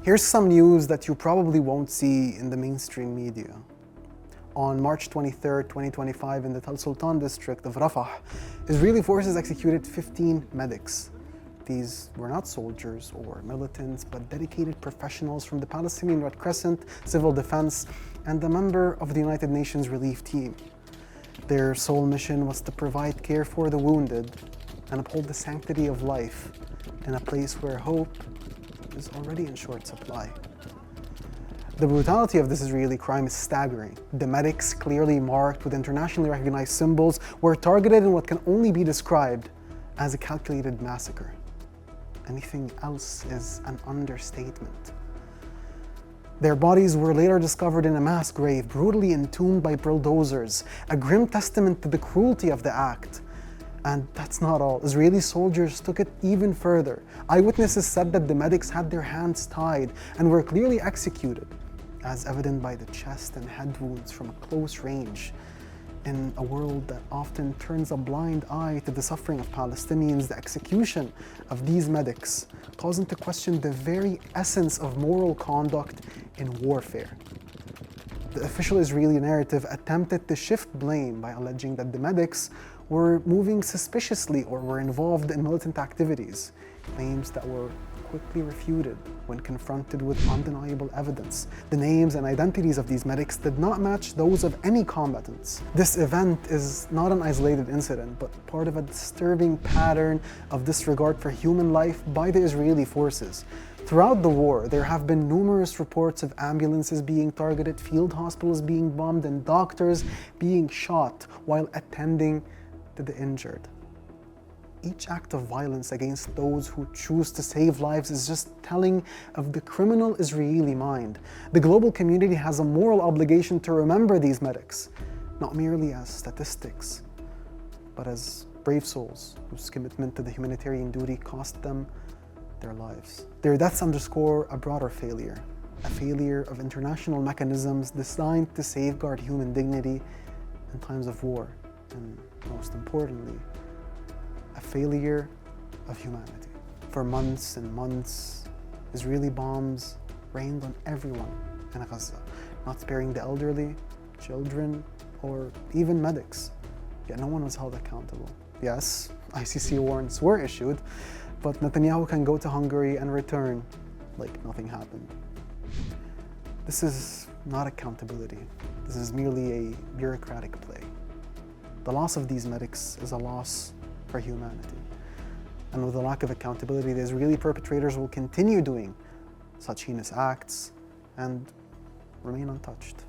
Here's some news that you probably won't see in the mainstream media. On March 23, 2025, in the Tal Sultan district of Rafah, Israeli forces executed 15 medics. These were not soldiers or militants, but dedicated professionals from the Palestinian Red Crescent, civil defense, and a member of the United Nations relief team. Their sole mission was to provide care for the wounded and uphold the sanctity of life in a place where hope is already in short supply. The brutality of this Israeli crime is staggering. The medics, clearly marked with internationally recognized symbols, were targeted in what can only be described as a calculated massacre. Anything else is an understatement. Their bodies were later discovered in a mass grave, brutally entombed by bulldozers, a grim testament to the cruelty of the act. And that's not all. Israeli soldiers took it even further. Eyewitnesses said that the medics had their hands tied and were clearly executed, as evident by the chest and head wounds from a close range. In a world that often turns a blind eye to the suffering of Palestinians, the execution of these medics calls into question the very essence of moral conduct in warfare. The official Israeli narrative attempted to shift blame by alleging that the medics were moving suspiciously or were involved in militant activities, claims that were quickly refuted when confronted with undeniable evidence. The names and identities of these medics did not match those of any combatants. This event is not an isolated incident, but part of a disturbing pattern of disregard for human life by the Israeli forces. Throughout the war, there have been numerous reports of ambulances being targeted, field hospitals being bombed, and doctors being shot while attending to the injured. Each act of violence against those who choose to save lives is just telling of the criminal Israeli mind. The global community has a moral obligation to remember these medics, not merely as statistics, but as brave souls whose commitment to the humanitarian duty cost them their lives. Their deaths underscore a broader failure, a failure of international mechanisms designed to safeguard human dignity in times of war, and most importantly, a failure of humanity. For months and months, Israeli bombs rained on everyone in Gaza, not sparing the elderly, children, or even medics. Yet no one was held accountable. Yes, ICC warrants were issued, but Netanyahu can go to Hungary and return like nothing happened. This is not accountability. This is merely a bureaucratic play. The loss of these medics is a loss for humanity. And with a lack of accountability, the Israeli perpetrators will continue doing such heinous acts and remain untouched.